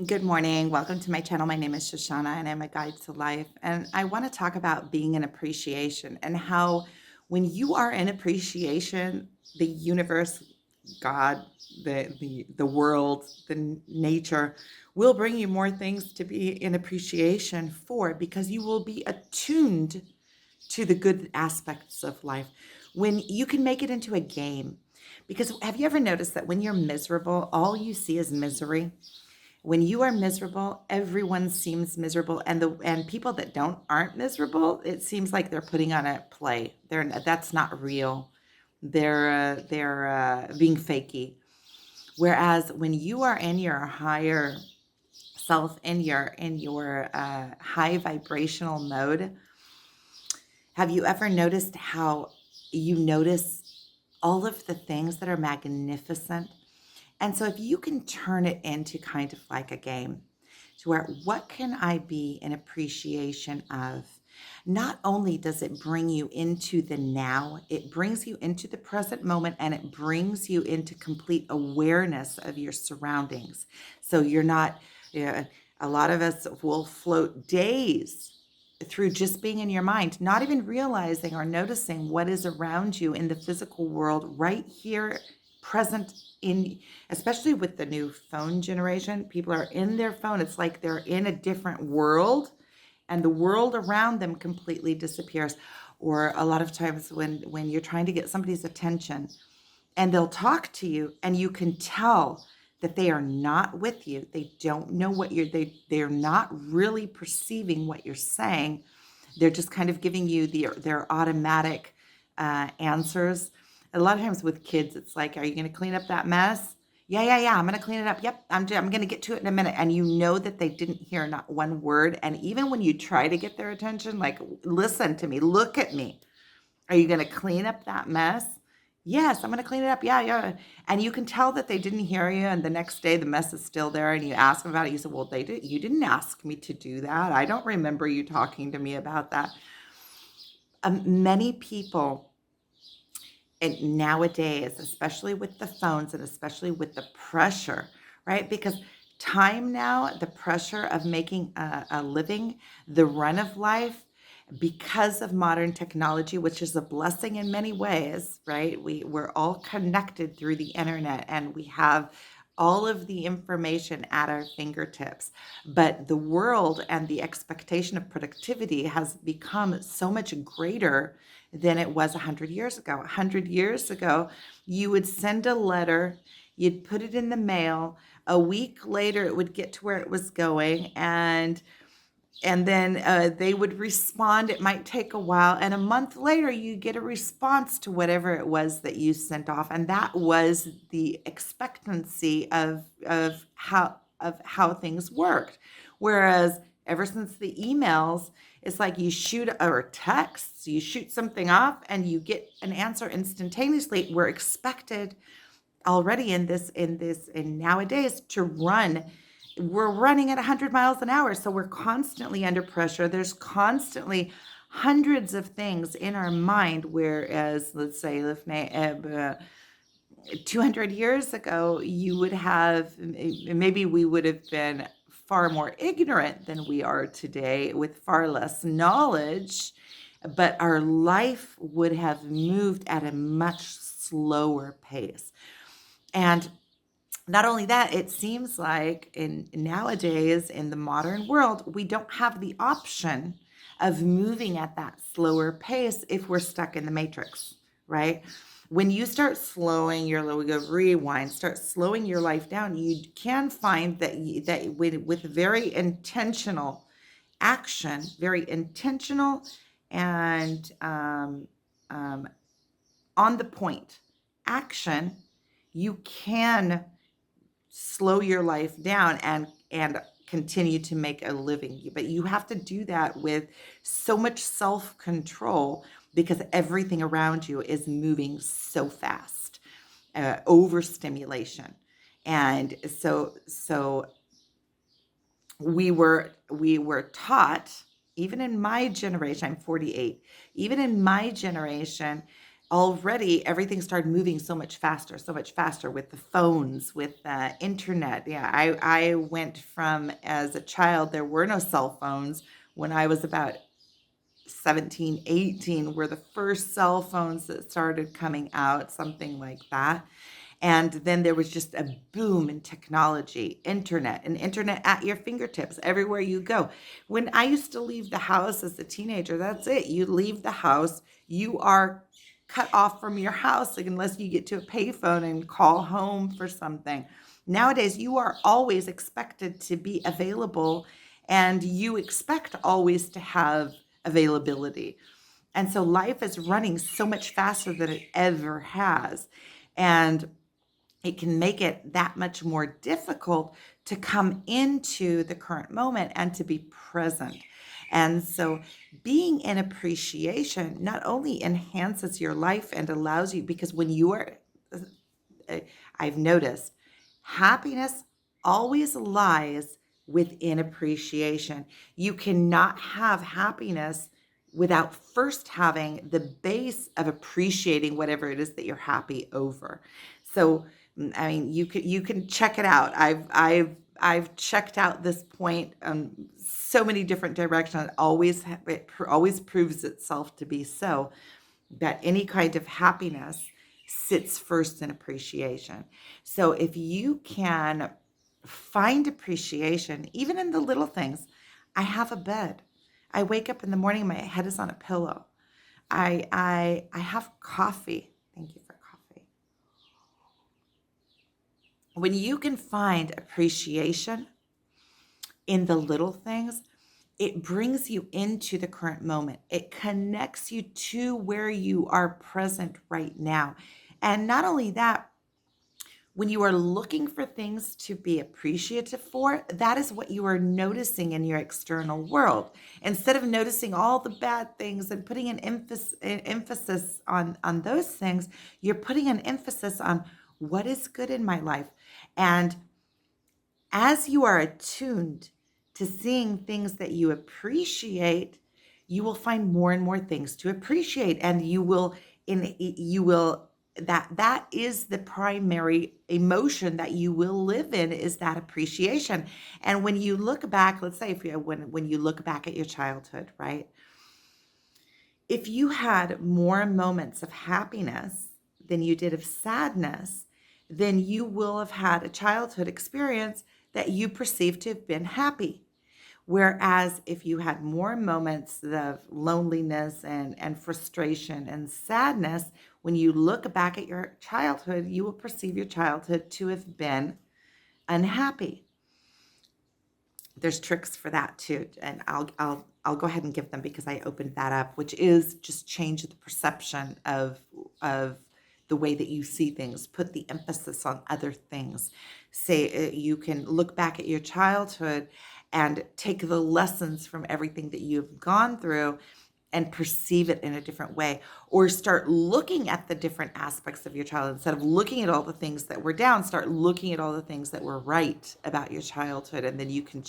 Good morning. Welcome to my channel. My name is Shoshana and I'm a guide to life. And I want to talk about being in appreciation and how when you are in appreciation, the universe, God, the world, nature will bring you more things to be in appreciation for because you will be attuned to the good aspects of life. When you can make it into a game. Because have you ever noticed that when you're miserable, all you see is misery? When you are miserable, everyone seems miserable, and people that don't aren't miserable, it seems like they're putting on a play. That's not real. They're being fakey. Whereas when you are in your higher self, in your high vibrational mode, have you ever noticed how you notice all of the things that are magnificent? And so if you can turn it into kind of like a game to where what can I be in appreciation of? Not only does it bring you into the now, it brings you into the present moment and it brings you into complete awareness of your surroundings. So you're not, yeah, a lot of us will float days through just being in your mind, not even realizing or noticing what is around you in the physical world right here present in, especially with the new phone generation. People are in their phone. It's like they're in a different world and the world around them completely disappears. Or a lot of times when you're trying to get somebody's attention and they'll talk to you and you can tell that they are not with you. They don't know what they're not really perceiving what you're saying. They're just kind of giving you their automatic answers. A lot of times with kids, it's like, are you going to clean up that mess? Yeah. I'm going to clean it up. Yep. I'm going to get to it in a minute. And you know that they didn't hear not one word. And even when you try to get their attention, like, listen to me, look at me. Are you going to clean up that mess? Yes, I'm going to clean it up. Yeah. And you can tell that they didn't hear you. And the next day, the mess is still there. And you ask them about it. You said, well, you didn't ask me to do that. I don't remember you talking to me about that. Many people, and nowadays, especially with the phones and especially with the pressure, right? Because time now, the pressure of making a living, the run of life, because of modern technology, which is a blessing in many ways, right? We're all connected through the internet and we have all of the information at our fingertips. But the world and the expectation of productivity has become so much greater than it was 100 years ago. 100 years ago, you would send a letter, you'd put it in the mail. A week later, it would get to where it was going, and then they would respond. It might take a while, and a month later, you get a response to whatever it was that you sent off, and that was the expectancy of how things worked. Whereas ever since the emails, it's like you shoot or texts, you shoot something off, and you get an answer instantaneously. We're expected already in nowadays to run. We're running at 100 miles an hour, so we're constantly under pressure. There's constantly hundreds of things in our mind, whereas let's say 200 years ago, you would have, maybe we would have been far more ignorant than we are today with far less knowledge, but our life would have moved at a much slower pace. And not only that, it seems like nowadays in the modern world, we don't have the option of moving at that slower pace if we're stuck in the matrix, right? When you start slowing your, we go rewind, start slowing your life down, you can find that with very intentional action, very intentional and on the point action, you can slow your life down and continue to make a living. But you have to do that with so much self-control because everything around you is moving so fast. Overstimulation. And so we were taught, even in my generation, I'm 48, even in my generation, already everything started moving so much faster with the phones, with the internet. Yeah, I went from, as a child, there were no cell phones. When I was about 17, 18 were the first cell phones that started coming out, something like that. And then there was just a boom in technology, internet, and internet at your fingertips everywhere you go. When I used to leave the house as a teenager, that's it. You leave the house, you are cut off from your house unless you get to a payphone and call home for something. Nowadays, you are always expected to be available, and you expect always to have availability. And so life is running so much faster than it ever has. And it can make it that much more difficult to come into the current moment and to be present. And so being in appreciation not only enhances your life and allows you, because when you are, uh, I've noticed happiness always lies within appreciation. You cannot have happiness without first having the base of appreciating whatever it is that you're happy over. So, I mean, you can check it out. I've checked out this point so many different directions. It always proves itself to be so, that any kind of happiness sits first in appreciation. So if you can find appreciation, even in the little things, I have a bed. I wake up in the morning, my head is on a pillow. I have coffee. Thank you for coffee. When you can find appreciation in the little things, it brings you into the current moment. It connects you to where you are present right now. And not only that, when you are looking for things to be appreciative for, that is what you are noticing in your external world. Instead of noticing all the bad things and putting an emphasis on those things, you're putting an emphasis on what is good in my life. And as you are attuned to seeing things that you appreciate, you will find more and more things to appreciate, and you will that is the primary emotion that you will live in, is that appreciation. And when you look back, let's say if you when you look back at your childhood, right? If you had more moments of happiness than you did of sadness, then you will have had a childhood experience that you perceive to have been happy. Whereas if you had more moments of loneliness and frustration and sadness, when you look back at your childhood, you will perceive your childhood to have been unhappy. There's tricks for that too, and I'll go ahead and give them because I opened that up, which is just change the perception of the way that you see things. Put the emphasis on other things. Say you can look back at your childhood and take the lessons from everything that you've gone through and perceive it in a different way, or start looking at the different aspects of your childhood. Instead of looking at all the things that were down, start looking at all the things that were right about your childhood, and then you can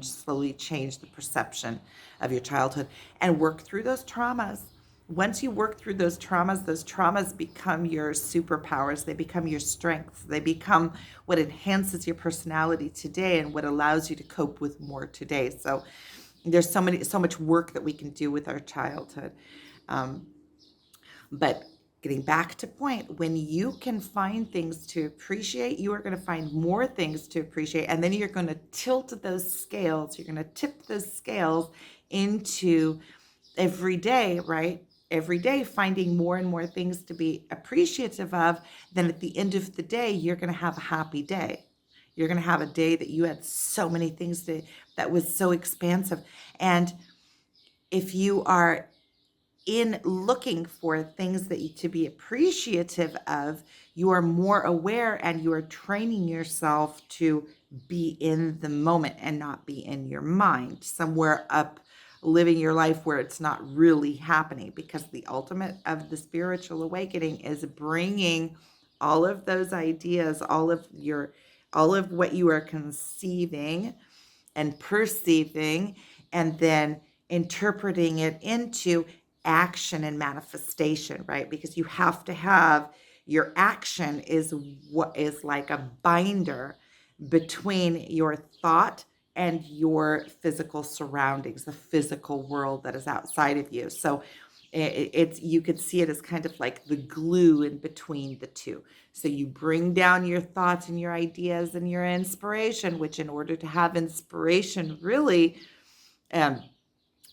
slowly change the perception of your childhood and work through those traumas. Once you work through those traumas become your superpowers. They become your strengths. They become what enhances your personality today and what allows you to cope with more today. So there's so much work that we can do with our childhood. Um, but getting back to point, when you can find things to appreciate, you are going to find more things to appreciate. And then you're going to tilt those scales. You're going to tip those scales into every day, right? Every day finding more and more things to be appreciative of. Then at the end of the day, you're going to have a happy day. You're going to have a day that you had so many things that was so expansive. And if you are in looking for things that you to be appreciative of, you are more aware and you are training yourself to be in the moment and not be in your mind somewhere up living your life where it's not really happening, because the ultimate of the spiritual awakening is bringing all of those ideas, all of what you are conceiving and perceiving, and then interpreting it into action and manifestation, right? Because you have to have your action is what is like a binder between your thought and your physical surroundings, the physical world that is outside of you. So it's you could see it as kind of like the glue in between the two. So you bring down your thoughts and your ideas and your inspiration, which in order to have inspiration, really, um,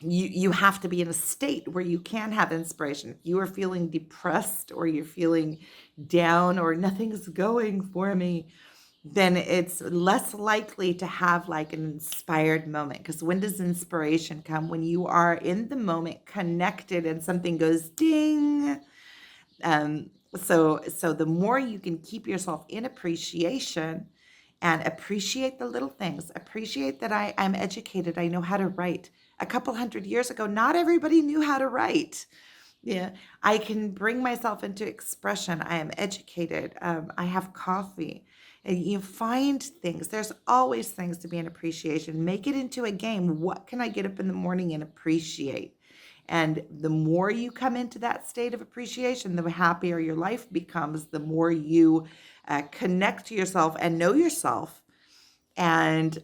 you have to be in a state where you can have inspiration. If you are feeling depressed or you're feeling down or nothing's going for me, then it's less likely to have like an inspired moment. Because when does inspiration come? When you are in the moment, connected, and something goes ding. So the more you can keep yourself in appreciation and appreciate the little things, appreciate that I'm educated, I know how to write. A couple hundred years ago, not everybody knew how to write. Yeah, I can bring myself into expression. I am educated. I have coffee. And you find things. There's always things to be in appreciation. Make it into a game. What can I get up in the morning and appreciate? And the more you come into that state of appreciation, the happier your life becomes, the more you connect to yourself and know yourself. And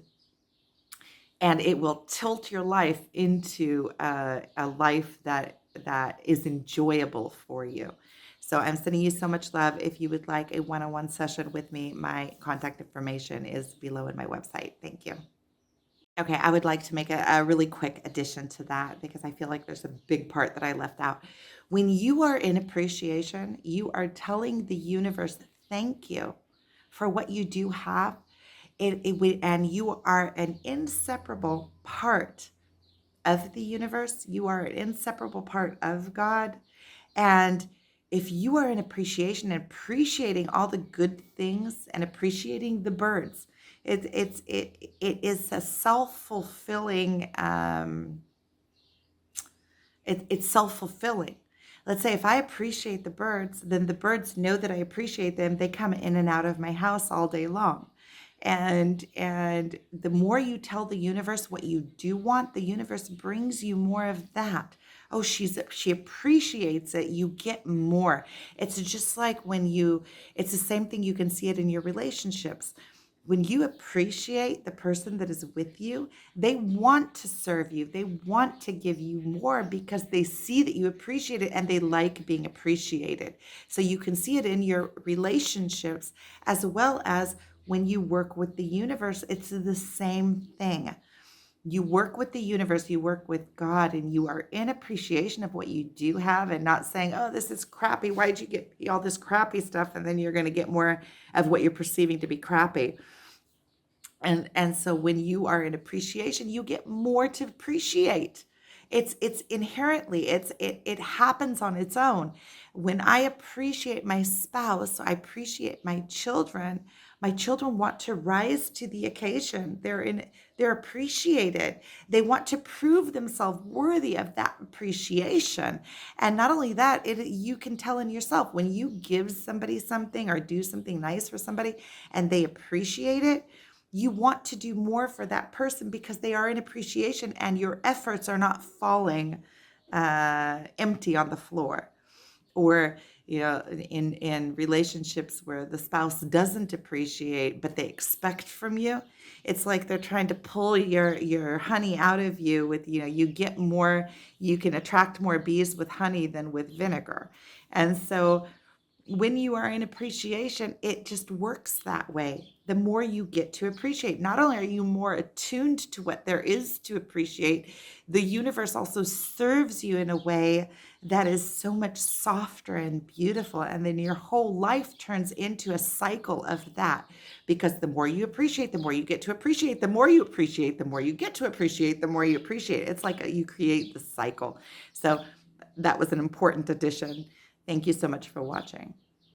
it will tilt your life into a life that is enjoyable for you. So I'm sending you so much love. If you would like a one-on-one session with me, my contact information is below in my website. Thank you. Okay, I would like to make a really quick addition to that because I feel like there's a big part that I left out. When you are in appreciation, you are telling the universe, thank you for what you do have. And you are an inseparable part of the universe. You are an inseparable part of God. And if you are in appreciation and appreciating all the good things and appreciating the birds, it is a self-fulfilling it's self-fulfilling. Let's say if I appreciate the birds, then the birds know that I appreciate them. They come in and out of my house all day long. And the more you tell the universe what you do want, the universe brings you more of that. Oh, she appreciates it. You get more. It's just like it's the same thing. You can see it in your relationships. When you appreciate the person that is with you, they want to serve you. They want to give you more because they see that you appreciate it and they like being appreciated. So you can see it in your relationships as well as when you work with the universe. It's the same thing. You work with the universe, you work with God, and you are in appreciation of what you do have and not saying, oh, this is crappy. Why'd you get all this crappy stuff? And then you're going to get more of what you're perceiving to be crappy. And so when you are in appreciation, you get more to appreciate. It's inherently, it happens on its own. When I appreciate my spouse, I appreciate my children want to rise to the occasion. They're appreciated. They want to prove themselves worthy of that appreciation. And not only that, you can tell in yourself when you give somebody something or do something nice for somebody and they appreciate it, you want to do more for that person because they are in appreciation and your efforts are not falling empty on the floor. Or in relationships where the spouse doesn't appreciate but they expect from you, it's like they're trying to pull your honey out of you with, you get more, you can attract more bees with honey than with vinegar. And so when you are in appreciation, it just works that way. The more you get to appreciate, not only are you more attuned to what there is to appreciate, the universe also serves you in a way that is so much softer and beautiful. And then your whole life turns into a cycle of that. Because the more you appreciate, the more you get to appreciate, the more you appreciate, the more you get to appreciate, the more you appreciate. It's like you create the cycle. So that was an important addition. Thank you so much for watching.